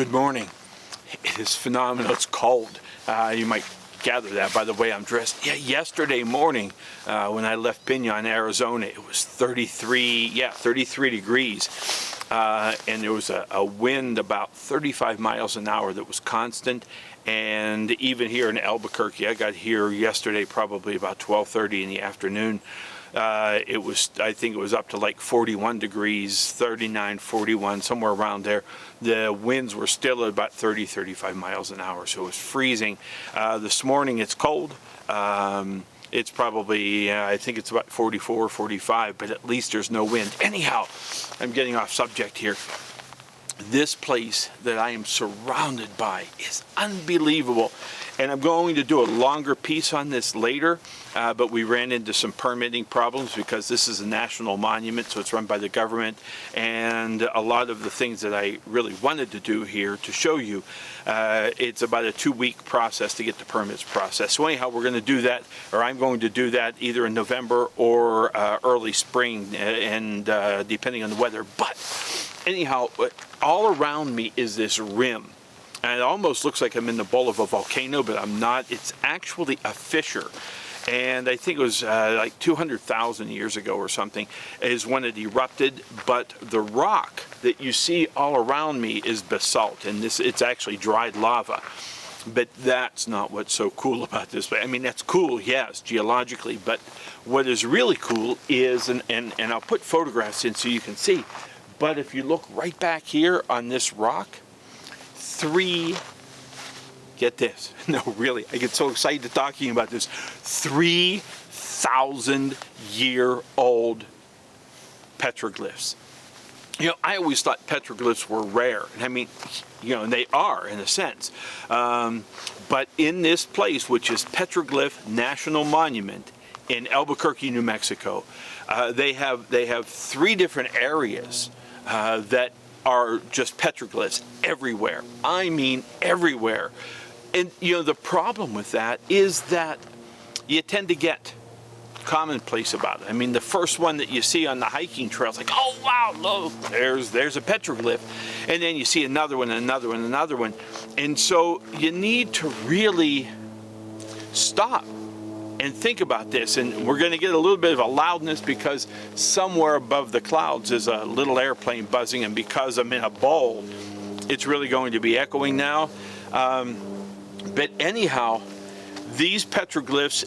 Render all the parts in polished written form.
Good morning. It is phenomenal. It's cold. You might gather that by the way I'm dressed. Yeah, yesterday morning when I left Pinon, Arizona, it was 33 degrees. And there was a wind about 35 miles an hour that was constant. And even here in Albuquerque, I got here yesterday probably about 12:30 in the afternoon. I think it was up to like 41 degrees, 39, 41, somewhere around there. The winds were still at about 30, 35 miles an hour, so it was freezing. This morning it's cold. It's probably, I think it's about 44, 45, but at least there's no wind. Anyhow, I'm getting off subject here. This place that I am surrounded by is unbelievable. And I'm going to do a longer piece on this later, but we ran into some permitting problems because this is a national monument, so it's run by the government. And a lot of the things that I really wanted to do here to show you, it's about a 2-week process to get the permits processed. So anyhow, we're going to do that, or I'm going to do that either in November or early spring, and depending on the weather. But anyhow, all around me is this rim. And it almost looks like I'm in the bowl of a volcano, but I'm not. It's actually a fissure. And I think it was like 200,000 years ago or something is when it erupted. But the rock that you see all around me is basalt, and it's actually dried lava. But that's not what's so cool about this place. I mean, that's cool, yes, geologically, but what is really cool is, and I'll put photographs in so you can see, but if you look right back here on this rock, get this, no really, I get so excited talking about this, 3,000-year-old petroglyphs. You know, I always thought petroglyphs were rare. I mean, you know, and they are in a sense. But in this place, which is Petroglyph National Monument in Albuquerque, New Mexico, they have 3 different areas that are just petroglyphs everywhere. I mean everywhere. And you know, the problem with that is that you tend to get commonplace about it. I mean, the first one that you see on the hiking trail is like, oh wow, look, there's a petroglyph. And then you see another one, another one, another one. And so you need to really stop and think about this. And we're going to get a little bit of a loudness because somewhere above the clouds is a little airplane buzzing, and because I'm in a bowl, it's really going to be echoing now. But anyhow, these petroglyphs,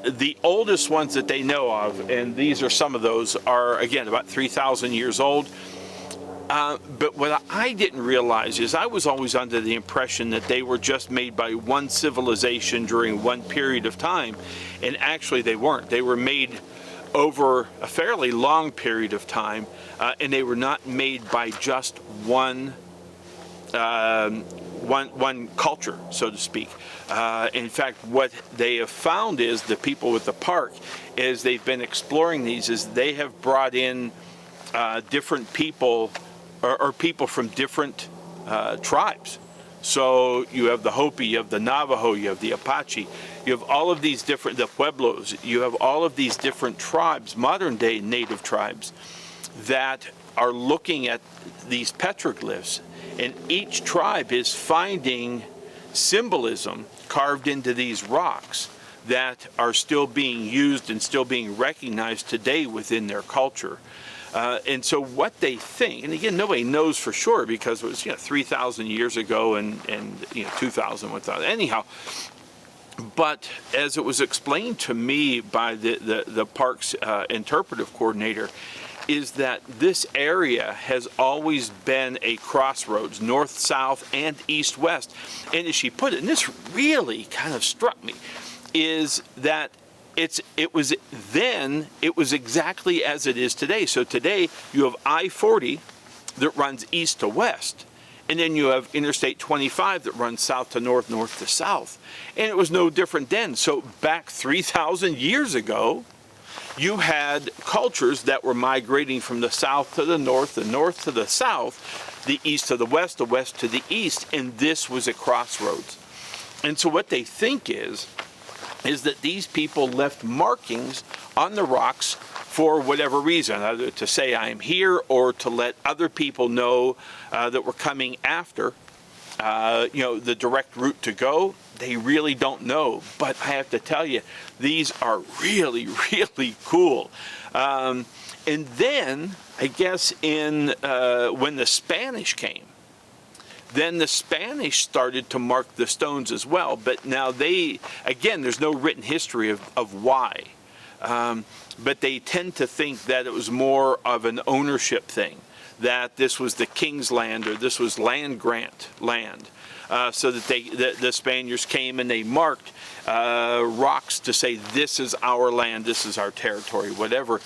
the oldest ones that they know of, and these are some of those, are again about 3,000 years old. But what I didn't realize is I was always under the impression that they were just made by one civilization during one period of time, and actually they weren't. They were made over a fairly long period of time, and they were not made by just one culture, so to speak. In fact, what they have found is, the people with the park, is they've been exploring these, is they have brought in different people, or people from different tribes. So you have the Hopi, you have the Navajo, you have the Apache, you have all of these different, the Pueblos, you have all of these different tribes, modern day native tribes, that are looking at these petroglyphs, and each tribe is finding symbolism carved into these rocks that are still being used and still being recognized today within their culture. And so what they think, and again, nobody knows for sure because it was 3,000 years ago and 2,000 without, anyhow. But as it was explained to me by the park's interpretive coordinator, is that this area has always been a crossroads, north-south and east-west. And as she put it, and this really kind of struck me, is that it was exactly as it is today. So today you have I-40 that runs east to west, and then you have Interstate 25 that runs south to north, north to south. And it was no different then. So back 3,000 years ago, you had cultures that were migrating from the south to the north to the south, the east to the west to the east, and this was a crossroads. And so what they think is that these people left markings on the rocks for whatever reason, either to say I'm here or to let other people know that we're coming after the direct route to go, they really don't know. But I have to tell you, these are really, really cool. And then, I guess, when the Spanish came, then the Spanish started to mark the stones as well. But now there's no written history of why. But they tend to think that it was more of an ownership thing, that this was the king's land, or this was land grant land. So that the Spaniards came and they marked rocks to say, this is our land, this is our territory, whatever.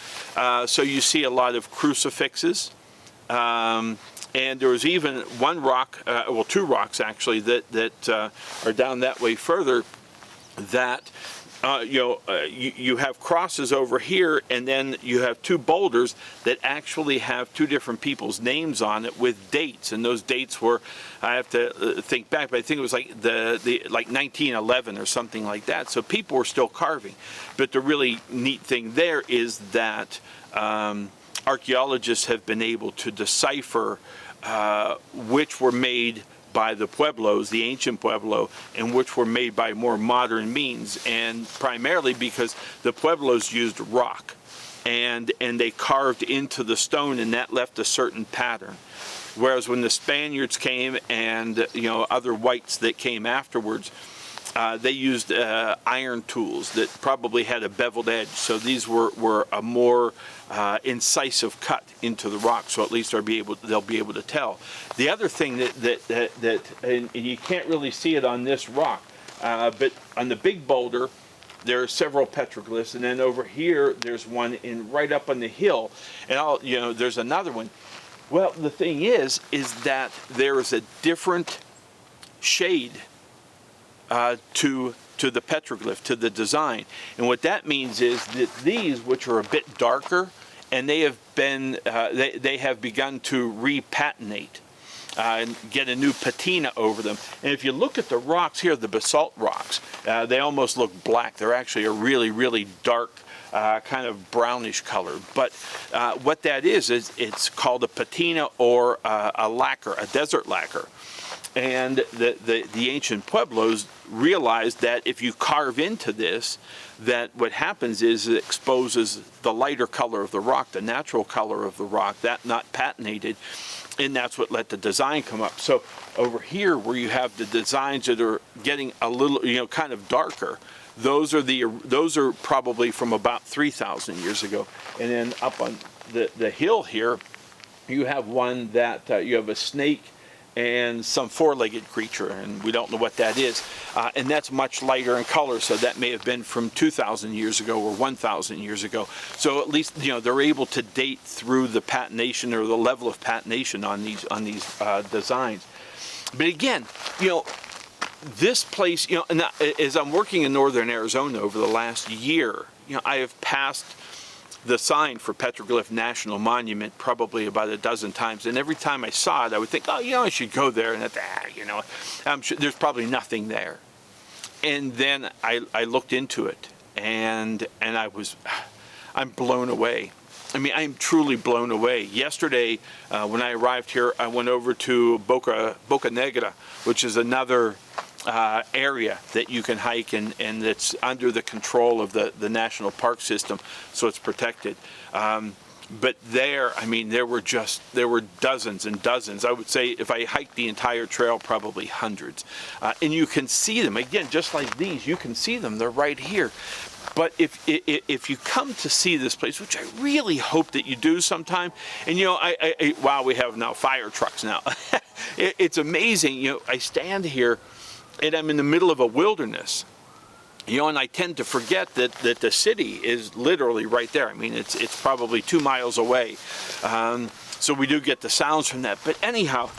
So you see a lot of crucifixes. And there was even one rock, two rocks actually, that are down that way further, that you have crosses over here, and then you have two boulders that actually have two different people's names on it with dates, and those dates were, I have to think back, but I think it was like like 1911 or something like that. So people were still carving. But the really neat thing there is that archaeologists have been able to decipher which were made by the Pueblos, the ancient Pueblo, and which were made by more modern means, and primarily because the Pueblos used rock, and they carved into the stone, and that left a certain pattern. Whereas when the Spaniards came, and other whites that came afterwards, they used iron tools that probably had a beveled edge. So these were a more incisive cut into the rock. So at least they'll be able to tell. The other thing that and you can't really see it on this rock, but on the big boulder, there are several petroglyphs, and then over here there's one right up on the hill, and there's another one. Well, the thing is that there is a different shade to the petroglyph, to the design. And what that means is that these, which are a bit darker, and they have begun to repatinate and get a new patina over them. And if you look at the rocks here, the basalt rocks, they almost look black. They're actually a really, really dark, kind of brownish color. But what that is it's called a patina, or a lacquer, a desert lacquer. And the ancient Pueblos realized that if you carve into this, that what happens is it exposes the lighter color of the rock, the natural color of the rock, that not patinated, and that's what let the design come up. So over here, where you have the designs that are getting a little, kind of darker, those are probably from about 3,000 years ago. And then up on the hill here, you have one that you have a snake and some four-legged creature, and we don't know what that is. And that's much lighter in color, so that may have been from 2,000 years ago or 1,000 years ago. So at least they're able to date through the patination, or the level of patination on these designs. But again, this place, and as I'm working in northern Arizona over the last year, I have passed the sign for Petroglyph National Monument probably about a dozen times, and every time I saw it, I would think, I should go there, and I'm sure there's probably nothing there. And then I looked into it, and I'm blown away. I mean, I'm truly blown away. Yesterday, when I arrived here, I went over to Boca Negra, which is another area that you can hike, and it's under the control of the national park system, so it's protected. But there were dozens and dozens. I would say if I hiked the entire trail, probably hundreds. And you can see them, again, just like these, you can see them, they're right here. But if you come to see this place, which I really hope that you do sometime, and wow, we have now fire trucks now. It's amazing. I stand here, and I'm in the middle of a wilderness. And I tend to forget that the city is literally right there. I mean, it's probably 2 miles away. So we do get the sounds from that. But anyhow,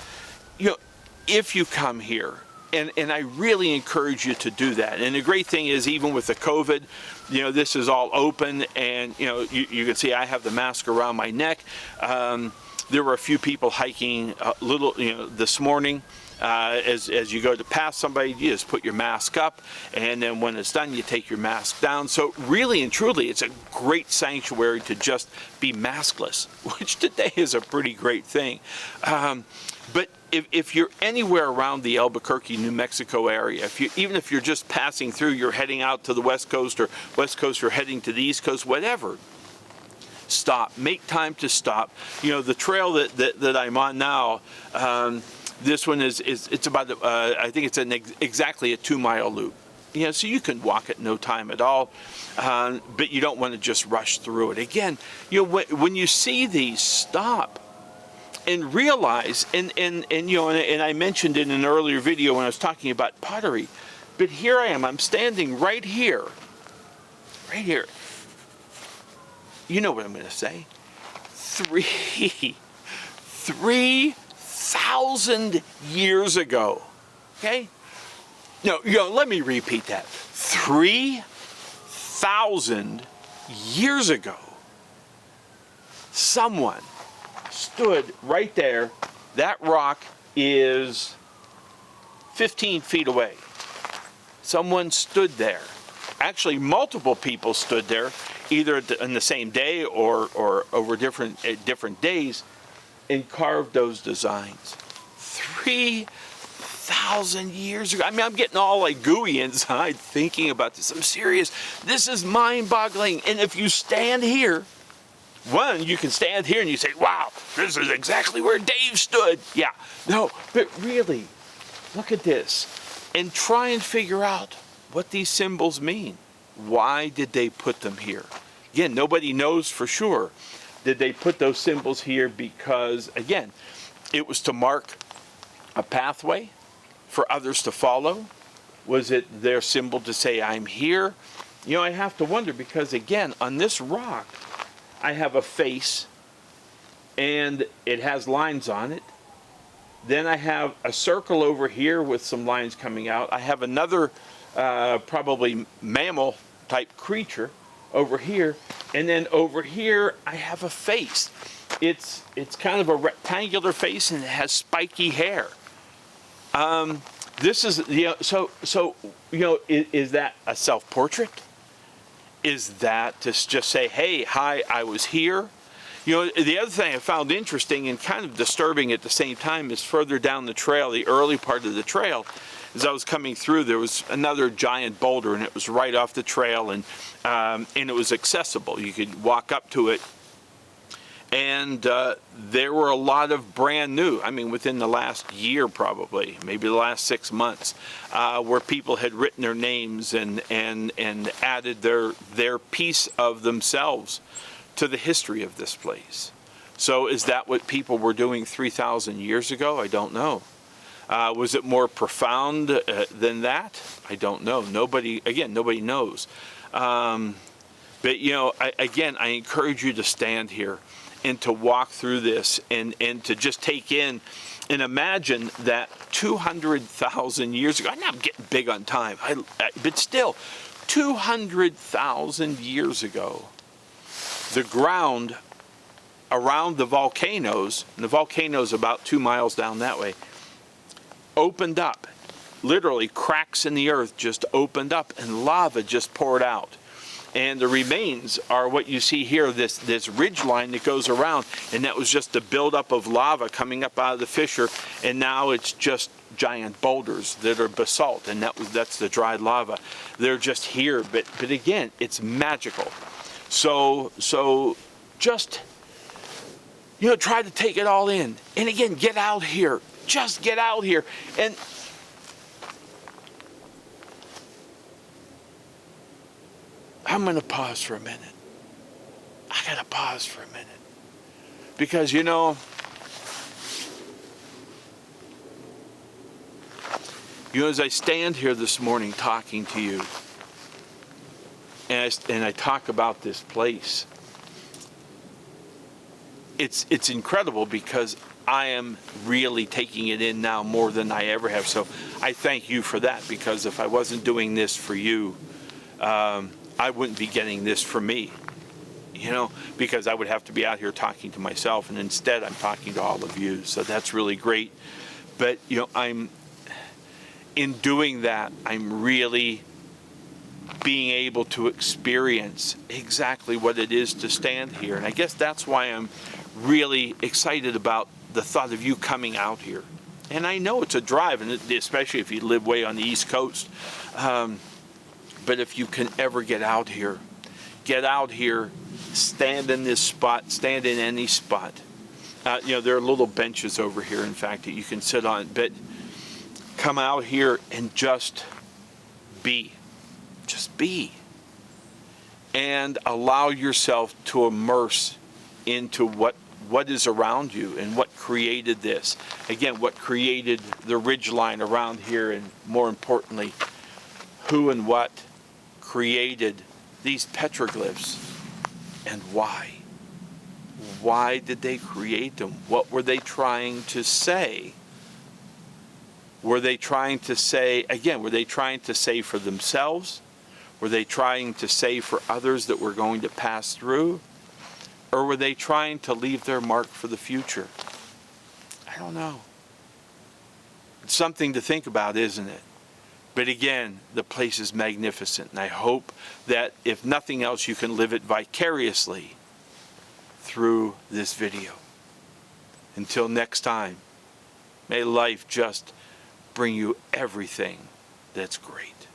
if you come here, and I really encourage you to do that. And the great thing is, even with the COVID, this is all open, and you can see I have the mask around my neck. There were a few people hiking a little, this morning. As you go to pass somebody, you just put your mask up, and then when it's done, you take your mask down. So really and truly, it's a great sanctuary to just be maskless, which today is a pretty great thing. But if you're anywhere around the Albuquerque, New Mexico area, even if you're just passing through, you're heading out to the West Coast, or heading to the East Coast, whatever, stop. Make time to stop. You know, the trail that I'm on now, this one it's about, I think it's exactly a 2-mile loop. You know, so you can walk it no time at all, but you don't want to just rush through it. Again, you know, when you see these, stop and realize, and you know, and I mentioned in an earlier video when I was talking about pottery, but here I am, I'm standing right here. You know what I'm going to say. 3,000 years ago. Okay? No, you know, let me repeat that. 3,000 years ago, someone stood right there. That rock is 15 feet away. Someone stood there. Actually, multiple people stood there, either on the same day or over different days, and carved those designs. 3,000 years ago. I mean, I'm getting all like gooey inside thinking about this. I'm serious. This is mind-boggling. And if you stand here, one, you can stand here and you say, wow, this is exactly where Dave stood. Yeah. No, but really, look at this and try and figure out what these symbols mean. Why did they put them here? Again, nobody knows for sure. Did they put those symbols here because, again, it was to mark a pathway for others to follow? Was it their symbol to say, I'm here? You know, I have to wonder because, again, on this rock, I have a face and it has lines on it. Then I have a circle over here with some lines coming out. I have another probably mammal type creature over here, and then over here I have a face. It's kind of a rectangular face and it has spiky hair. This is, you know, so you know, is that a self-portrait? Is that to just say, hey, hi, I was here? You know, the other thing I found interesting and kind of disturbing at the same time is further down the trail, the early part of the trail, as I was coming through, there was another giant boulder, and it was right off the trail, and it was accessible. You could walk up to it, and there were a lot of brand new, I mean, within the last year probably, maybe the last 6 months, where people had written their names and added their piece of themselves to the history of this place. So is that what people were doing 3,000 years ago? I don't know. Was it more profound than that? I don't know. Nobody knows. But, you know, I encourage you to stand here and to walk through this and to just take in and imagine that 200,000 years ago, I know I'm getting big on time, but still, 200,000 years ago, the ground around the volcanoes, and the volcano's about 2 miles down that way, opened up. Literally, cracks in the earth just opened up and lava just poured out. And the remains are what you see here, this ridge line that goes around, and that was just a buildup of lava coming up out of the fissure, and now it's just giant boulders that are basalt, and that's the dried lava. They're just here, but again, it's magical. So just, you know, try to take it all in. And again, get out here. Just get out here. And I'm going to pause for a minute. I got to pause for a minute. Because, you know, as I stand here this morning talking to you, and I talk about this place, it's incredible because I am really taking it in now more than I ever have. So I thank you for that, because if I wasn't doing this for you, I wouldn't be getting this for me, you know, because I would have to be out here talking to myself, and instead I'm talking to all of you. So that's really great. But, you know, in doing that, I'm really being able to experience exactly what it is to stand here. And I guess that's why I'm really excited about the thought of you coming out here. And I know it's a drive, and especially if you live way on the East Coast. But if you can ever get out here, stand in this spot, stand in any spot. There are little benches over here, in fact, that you can sit on. But come out here and just be. Just be. And allow yourself to immerse into what is around you and what created this. Again, what created the ridgeline around here, and more importantly, who and what created these petroglyphs and why. Why did they create them? What were they trying to say? Were they trying to say, again, were they trying to say for themselves? Were they trying to say for others that were going to pass through? Or were they trying to leave their mark for the future? I don't know. It's something to think about, isn't it? But again, the place is magnificent, and I hope that if nothing else, you can live it vicariously through this video. Until next time, may life just bring you everything that's great.